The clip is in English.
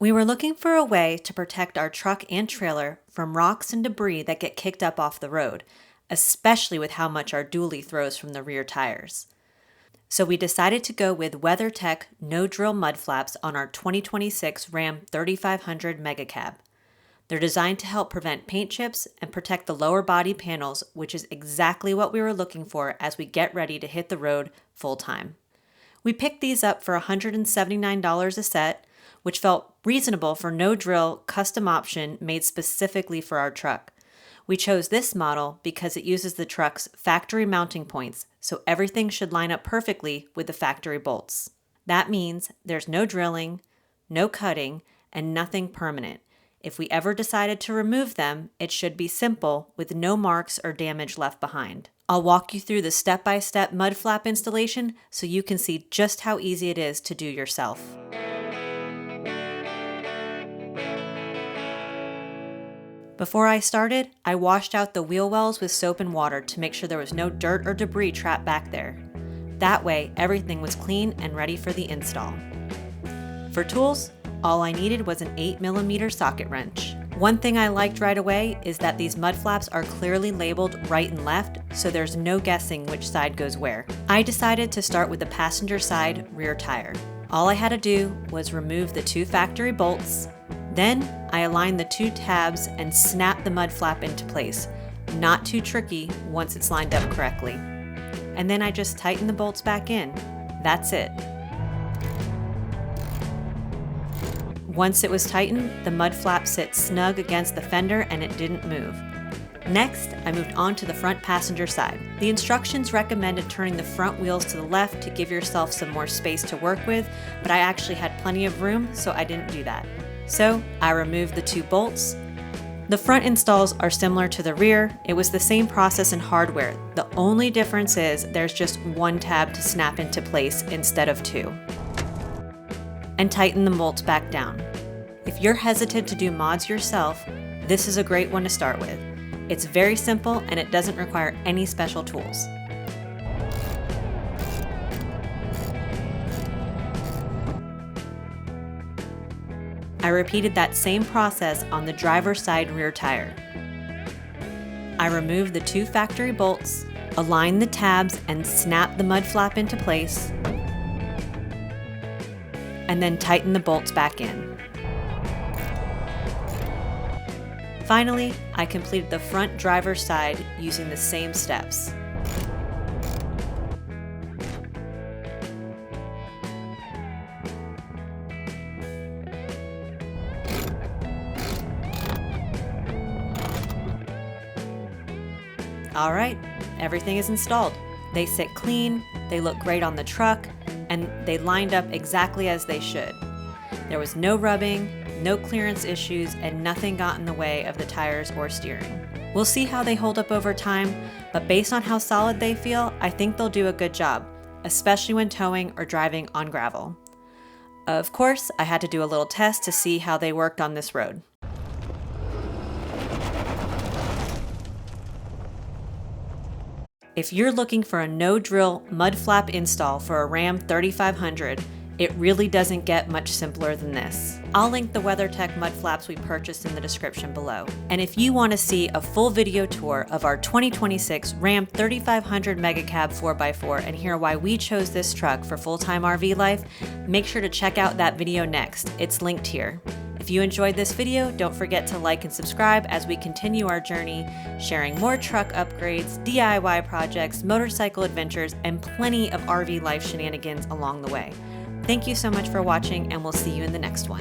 We were looking for a way to protect our truck and trailer from rocks and debris that get kicked up off the road, especially with how much our dually throws from the rear tires. So we decided to go with WeatherTech no-drill mudflaps on our 2026 Ram 3500 Mega Cab. They're designed to help prevent paint chips and protect the lower body panels, which is exactly what we were looking for as we get ready to hit the road full time. We picked these up for $179 a set, which felt reasonable for no-drill custom option made specifically for our truck. We chose this model because it uses the truck's factory mounting points, so everything should line up perfectly with the factory bolts. That means there's no drilling, no cutting, and nothing permanent. If we ever decided to remove them, it should be simple with no marks or damage left behind. I'll walk you through the step-by-step mud flap installation so you can see just how easy it is to do yourself. Before I started, I washed out the wheel wells with soap and water to make sure there was no dirt or debris trapped back there. That way, everything was clean and ready for the install. For tools, all I needed was an 8mm socket wrench. One thing I liked right away is that these mud flaps are clearly labeled right and left, so there's no guessing which side goes where. I decided to start with the passenger side rear tire. All I had to do was remove the 2 factory bolts. Then I aligned the 2 tabs and snapped the mud flap into place. Not too tricky once it's lined up correctly. And then I just tightened the bolts back in. That's it. Once it was tightened, the mud flap sit snug against the fender and it didn't move. Next, I moved on to the front passenger side. The instructions recommended turning the front wheels to the left to give yourself some more space to work with, but I actually had plenty of room, so I didn't do that. So I removed the 2 bolts. The front installs are similar to the rear. It was the same process in hardware. The only difference is there's just 1 tab to snap into place instead of 2. And tighten the bolts back down. If you're hesitant to do mods yourself, this is a great one to start with. It's very simple and it doesn't require any special tools. I repeated that same process on the driver's side rear tire. I removed the 2 factory bolts, aligned the tabs, and snapped the mud flap into place, and then tightened the bolts back in. Finally, I completed the front driver's side using the same steps. All right, everything is installed. They sit clean, they look great on the truck, and they lined up exactly as they should. There was no rubbing, no clearance issues, and nothing got in the way of the tires or steering. We'll see how they hold up over time, but based on how solid they feel, I think they'll do a good job, especially when towing or driving on gravel. Of course, I had to do a little test to see how they worked on this road. If you're looking for a no-drill mud flap install for a Ram 3500, it really doesn't get much simpler than this. I'll link the WeatherTech Mudflaps we purchased in the description below. And if you want to see a full video tour of our 2026 Ram 3500 Mega Cab 4x4 and hear why we chose this truck for full-time RV life, make sure to check out that video next. It's linked here. If you enjoyed this video, don't forget to like and subscribe as we continue our journey, sharing more truck upgrades, DIY projects, motorcycle adventures, and plenty of RV life shenanigans along the way. Thank you so much for watching, and we'll see you in the next one.